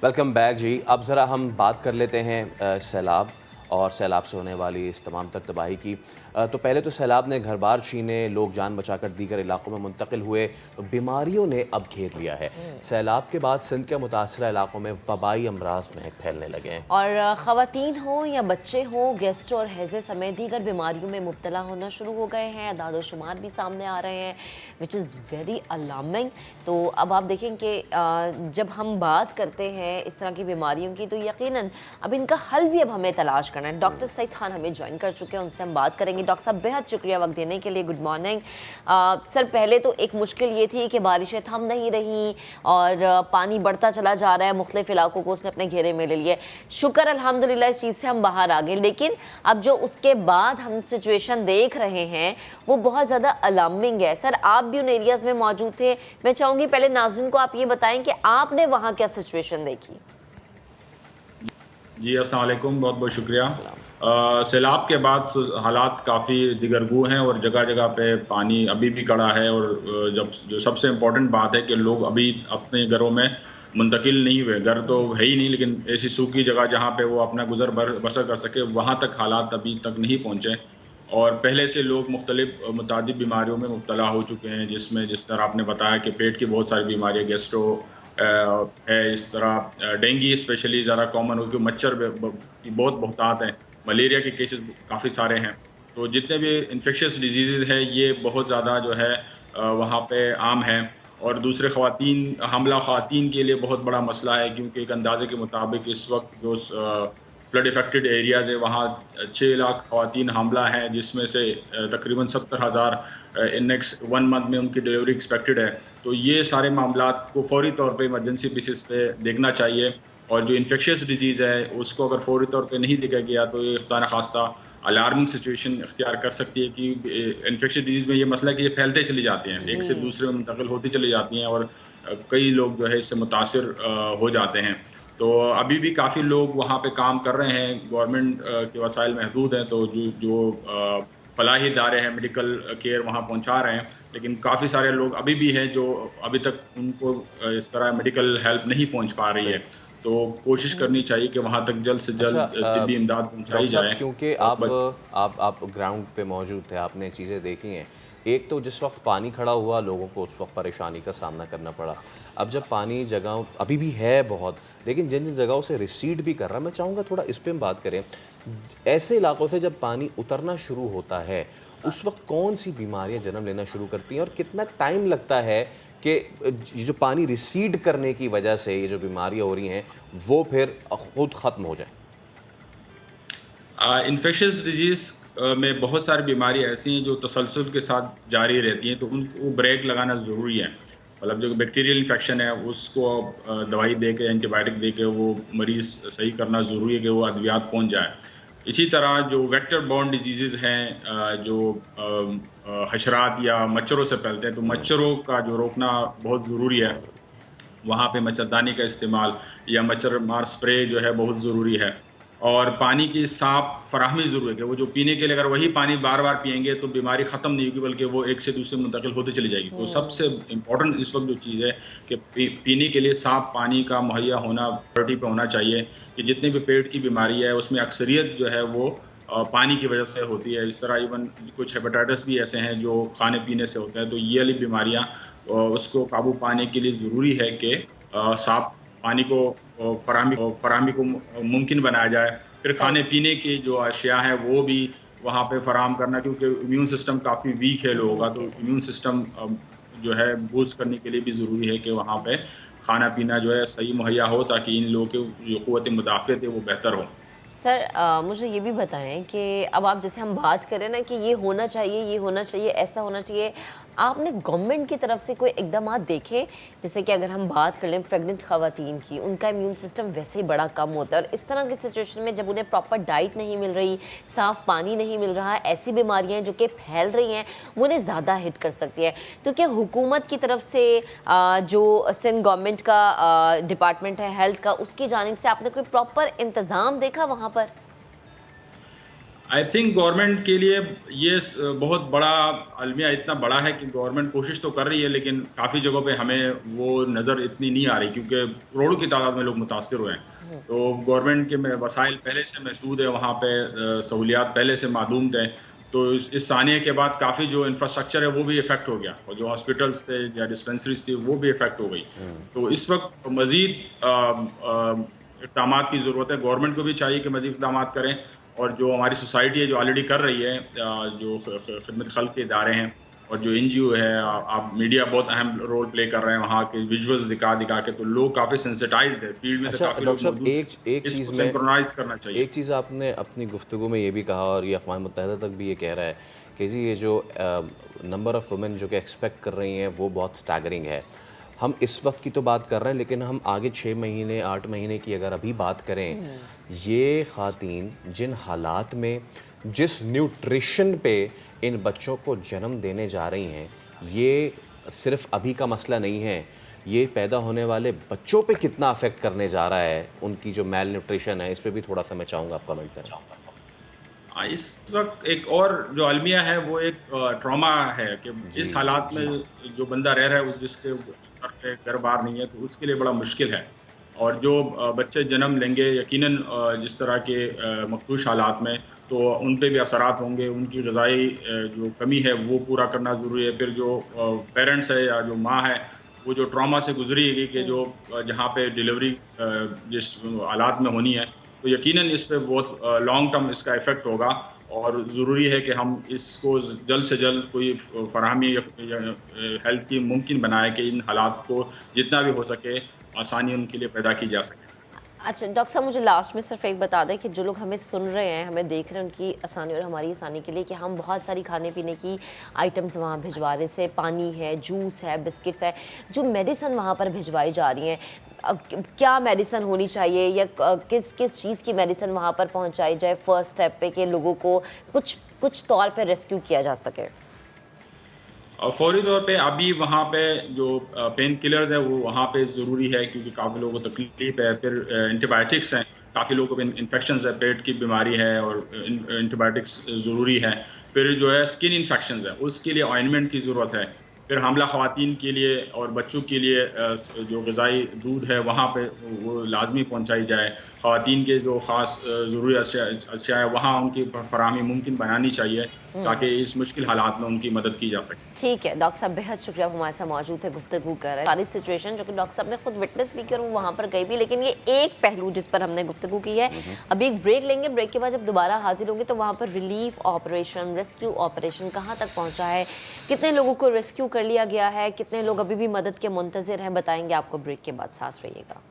Welcome back जी। अब ज़रा हम बात कर लेते हैं सैलाब और सैलाब से होने वाली इस तमाम तर तबाही की। तो पहले तो सैलाब ने घर बार छीने, लोग जान बचाकर दीगर इलाकों में मुंतकिल हुए, तो बीमारियों ने अब घेर लिया है। सैलाब के बाद सिंध के मुतासरा इलाकों में वबाई अमराज महक फैलने लगे हैं और ख़वातीन हों या बच्चे हों, गैस्ट्रो और हैज़े समेत दीगर बीमारियों में मुब्तला होना शुरू हो गए हैं। अदाद शुमार भी सामने आ रहे हैं, विच इज़ वेरी अलार्मिंग। तो अब आप देखें कि जब हम बात करते हैं इस तरह की बीमारियों की, तो यकीनन अब इनका हल भी अब हमें तलाश करना है। डॉक्टर सईद खान हमें ज्वाइन कर चुके हैं, उनसे हम बात करेंगे। डॉक्टर साहब, बेहद शुक्रिया वक्त देने के लिए। Good morning. सर, पहले तो एक मुश्किल ये थी कि बारिशें थम नहीं रही और पानी बढ़ता चला जा रहा है, मुख्तलिफ इलाकों को उसने अपने घेरे में ले लिया। शुक्र अल्हम्दुलिल्लाह इस चीज़ से हम बाहर आ गए, लेकिन अब जो उसके बाद हम सिचुएशन देख रहे हैं वो बहुत ज़्यादा अलार्मिंग है। सर, आप भी उन एरियाज़ में मौजूद थे, मैं चाहूँगी पहले नाज़रीन को आप ये बताएं कि आपने वहाँ क्या सिचुएशन देखी। जी, अस्सलाम वालेकुम, बहुत बहुत शुक्रिया। सैलाब के बाद हालात काफ़ी दिगरगू हैं और जगह जगह पे पानी अभी भी खड़ा है। और जब जो सबसे इम्पोर्टेंट बात है कि लोग अभी अपने घरों में मुंतकिल नहीं हुए। घर तो है ही नहीं, लेकिन ऐसी सूखी जगह जहाँ पे वो अपना गुजर बसर कर सके, वहाँ तक हालात अभी तक नहीं पहुँचे। और पहले से लोग मुख्तलिफ मुतादिद बीमारियों में मुब्तला हो चुके हैं, जिसमें जिस तरह आपने बताया कि पेट की बहुत सारी बीमारियाँ, गैस्ट्रो है, इस तरह डेंगू स्पेशली ज़्यादा कॉमन हो, क्योंकि मच्छर की बहुत बहुतात हैं। मलेरिया के केसेस काफ़ी सारे हैं। तो जितने भी इन्फेक्शियस डिजीज़ हैं, ये बहुत ज़्यादा जो है वहाँ पे आम हैं। और दूसरे हमला ख़वातीन के लिए बहुत बड़ा मसला है, क्योंकि एक अंदाज़े के मुताबिक इस वक्त जो फ्लड इफेक्टेड एरियाज़ है, वहाँ 6 लाख ख़वातीन हमला हैं, जिसमें से तकरीबन 70,000 इन नेक्स्ट 1 मंथ में उनकी डिलीवरी एक्सपेक्टेड है। तो ये सारे मामलात को फ़ौरी तौर पे इमरजेंसी बेसिस पे देखना चाहिए। और जो इन्फेक्शियस डिजीज़ है, उसको अगर फ़ौरी तौर पे नहीं देखा गया तो ये खुदा न खास्ता अलार्मिंग सिचुएशन इख्तियार कर सकती है कि इन्फेक्शियस डिजीज़ में ये मसला है कि ये फैलते चली जाती हैं, एक से दूसरे में मुंतकिल होती चली जाती हैं, और कई लोग जो है इससे मुतासिर हो जाते हैं। तो अभी भी काफ़ी लोग वहाँ पे काम कर रहे हैं। गवर्नमेंट के वसाइल महदूद हैं, तो जो फलाही इदारे हैं, मेडिकल केयर वहाँ पहुँचा रहे हैं, लेकिन काफ़ी सारे लोग अभी भी हैं जो अभी तक उनको इस तरह मेडिकल हेल्प नहीं पहुँच पा रही है। तो कोशिश करनी चाहिए कि वहाँ तक जल्द से जल्द तिब्बी इमदाद पहुँचाई जाए। क्योंकि और आप ग्राउंड पे मौजूद थे, आपने चीज़ें देखी हैं। एक तो जिस वक्त पानी खड़ा हुआ, लोगों को उस वक्त परेशानी का सामना करना पड़ा। अब जब पानी जगहों अभी भी है बहुत, लेकिन जिन जिन जगहों से रिसीड भी कर रहा है, मैं चाहूँगा थोड़ा इस पे हम बात करें। ऐसे इलाकों से जब पानी उतरना शुरू होता है, उस वक्त कौन सी बीमारियां जन्म लेना शुरू करती हैं और कितना टाइम लगता है कि ये जो पानी रिसीड करने की वजह से ये जो बीमारियां हो रही हैं वो फिर खुद ख़त्म हो जाए? इन्फेक्शियस डिजीज़ में बहुत सारी बीमारियाँ ऐसी हैं जो तसलसल के साथ जारी रहती हैं, तो उनको ब्रेक लगाना ज़रूरी है। मतलब जो बैक्टीरियल इन्फेक्शन है, उसको दवाई दे के, एंटीबायोटिक दे के वो मरीज़ सही करना ज़रूरी है कि वो अद्वियात पहुँच जाए। इसी तरह जो वेक्टर बॉर्न डिजीज़ हैं, जो हशरात या मच्छरों से फैलते हैं, तो मच्छरों का जो रोकना बहुत ज़रूरी है। वहाँ पे मच्छरदानी का इस्तेमाल या मच्छर मार स्प्रे जो है बहुत ज़रूरी है। और पानी की साफ़ फ़राहमी ज़रूरी है। वो जो पीने के लिए अगर वही पानी बार बार पिएंगे तो बीमारी ख़त्म नहीं होगी, बल्कि वो एक से दूसरे मुंतकिल होती चली जाएगी। तो सबसे इम्पोर्टेंट इस वक्त जो चीज़ है कि पीने के लिए साफ़ पानी का मुहैया होना प्रायोरिटी पे होना चाहिए। कि जितनी भी पेट की बीमारी है, उसमें अक्सरियत जो है वो पानी की वजह से होती है। इस तरह इवन कुछ हेपेटाइटिस भी ऐसे हैं जो खाने पीने से होते हैं। तो ये वाली बीमारियाँ उसको काबू पाने के लिए ज़रूरी है कि साफ़ पानी को फराहमी को मुमकिन बनाया जाए। फिर खाने पीने की जो अशिया हैं वो भी वहाँ पे फराहम करना, क्योंकि इम्यून सिस्टम काफ़ी वीक है लोगों का। तो इम्यून सिस्टम जो है बूस्ट करने के लिए भी ज़रूरी है कि वहाँ पे खाना पीना जो है सही मुहैया हो, ताकि इन लोगों की जो क़ुव्वत मुदाफ़अत है वो बेहतर हो। सर, मुझे ये भी बताएं कि अब आप जैसे हम बात करें ना कि ये होना चाहिए, ये होना चाहिए, ऐसा होना चाहिए, आपने गवर्नमेंट की तरफ से कोई इकदामात देखे? जैसे कि अगर हम बात कर लें प्रेग्नेंट ख़वातीन की, उनका इम्यून सिस्टम वैसे ही बड़ा कम होता है, और इस तरह की सिचुएशन में जब उन्हें प्रॉपर डाइट नहीं मिल रही, साफ़ पानी नहीं मिल रहा, ऐसी बीमारियाँ जो कि फैल रही हैं वो उन्हें ज़्यादा हिट कर सकती है। तो क्या हुकूमत की तरफ से जो सिंध गवर्नमेंट का डिपार्टमेंट है हेल्थ का, उसकी जानिब से आपने कोई प्रॉपर इंतज़ाम देखा वहाँ पर? आई थिंक गवर्नमेंट के लिए ये बहुत बड़ा अलमिया इतना बड़ा है कि गवर्नमेंट कोशिश तो कर रही है, लेकिन काफ़ी जगहों पे हमें वो नज़र इतनी नहीं आ रही, क्योंकि करोड़ों की तादाद में लोग मुतासर हुए हैं। तो गवर्नमेंट के वसाइल पहले से महसूद है, वहाँ पे सहूलियात पहले से मालूम थे। तो इस सानिए के बाद काफ़ी जो इंफ्रास्ट्रक्चर है वो भी इफ़ेक्ट हो गया, और जो हॉस्पिटल्स थे या डिस्पेंसरीज थी वो भी इफ़ेक्ट हो गई। तो इस वक्त मज़ीद इक़दामात की ज़रूरत है। गवर्नमेंट को भी चाहिए कि मज़ीद इक़दामात करें, और जो हमारी सोसाइटी है जो ऑलरेडी कर रही है, जो खिदमत खल्क के इदारे हैं और जो NGO है, आप मीडिया बहुत अहम रोल प्ले कर रहे हैं, वहाँ के विजुअल्स दिखा के, तो लोग काफ़ी सेंसिटाइज्ड है फील्ड में। तो अच्छा काफ़ी लोग डॉक्टर साहब, मौजूद हैं। एक चीज़ इसको में सिंक्रोनाइज करना चाहिए। एक चीज़ आपने अपनी गुफ्तगू में ये भी कहा, और ये अक़वाम मुत्तहिदा तक भी ये कह रहा है कि जी ये जो नंबर ऑफ़ वुमेन जो कि एक्सपेक्ट कर रही हैं वो बहुत स्टैगरिंग है। हम इस वक्त की तो बात कर रहे हैं, लेकिन हम आगे 6 महीने 8 महीने की अगर अभी बात करें, ये ख़ातीन जिन हालात में, जिस न्यूट्रिशन पे इन बच्चों को जन्म देने जा रही हैं, ये सिर्फ़ अभी का मसला नहीं है, ये पैदा होने वाले बच्चों पे कितना अफेक्ट करने जा रहा है, उनकी जो मेल न्यूट्रिशन है, इस पे भी थोड़ा सा मैं चाहूँगा आप कमेंट करें। इस वक्त एक और जो अलमिया है वो एक ट्रॉमा है कि जिस हालात में जो बंदा रह रहा है, जिसके घर पे घर बार नहीं है, तो उसके लिए बड़ा मुश्किल है। और जो बच्चे जन्म लेंगे, यकीनन जिस तरह के मखदूश हालात में, तो उन पे भी असरात होंगे। उनकी ग़िज़ाई जो कमी है वो पूरा करना ज़रूरी है। फिर जो पेरेंट्स है या जो माँ है, वो जो ट्रॉमा से गुजरेगी कि जो जहाँ पे डिलीवरी जिस हालात में होनी है, तो यकीनन इस पे बहुत लॉन्ग टर्म इसका इफ़ेक्ट होगा। और ज़रूरी है कि हम इसको जल्द से जल्द कोई फ़राहमी या हेल्थ की मुमकिन बनाए कि इन हालात को जितना भी हो सके आसानी उनके लिए पैदा की जा सके। अच्छा डॉक्टर साहब, मुझे लास्ट में सिर्फ एक बता दें कि जो लोग हमें सुन रहे हैं, हमें देख रहे हैं, उनकी आसानी और हमारी आसानी के लिए कि हम बहुत सारी खाने पीने की आइटम्स वहाँ भिजवा रहे, से पानी है, जूस है, बिस्किट्स है, जो मेडिसिन वहाँ पर भिजवाई जा रही हैं, क्या मेडिसिन होनी चाहिए, या किस किस चीज़ की मेडिसिन वहाँ पर पहुँचाई जाए फर्स्ट स्टेप पे कि लोगों को कुछ तौर पर रेस्क्यू किया जा सके? फौरी तौर पे अभी वहाँ पे जो पेन किलर्स है वो वहाँ पे ज़रूरी है, क्योंकि काफ़ी लोगों को तकलीफ है। फिर एंटीबायोटिक्स हैं, काफ़ी लोगों को इन्फेक्शंस है, पेट की बीमारी है और एंटीबायोटिक्स ज़रूरी है। फिर जो है स्किन इन्फेक्शंस है, उसके लिए ऑइंटमेंट की ज़रूरत है। फिर हामला ख़वातीन के लिए और बच्चों के लिए जो ग़िज़ाई दूध है वहाँ पे वो लाजमी पहुँचाई जाए। ख़वातीन के जो ख़ास ज़रूरी अशिया है वहाँ उनकी फराहमी मुमकिन बनानी चाहिए, ताकि इस मुश्किल हालात में उनकी मदद की जा सके। ठीक है डॉक्टर साहब, बेहद शुक्रिया, आप हमारे साथ मौजूद थे, गुफ्तगू कर रहे हैं सारी सिचुएशन जो कि डॉक्टर साहब ने खुद विटनेस भी की और वो वहाँ पर गई भी, लेकिन ये एक पहलू जिस पर हमने गुफ्तगू की है। अभी एक ब्रेक लेंगे, ब्रेक के बाद जब दोबारा हाजिर होंगे तो वहाँ पर रिलीफ ऑपरेशन, रेस्क्यू ऑपरेशन कहाँ तक पहुँचा है, कितने लोगों को रेस्क्यू कर लिया गया है, कितने लोग अभी भी मदद के मुंतज़िर हैं, बताएंगे आपको ब्रेक के बाद। साथ रहिएगा।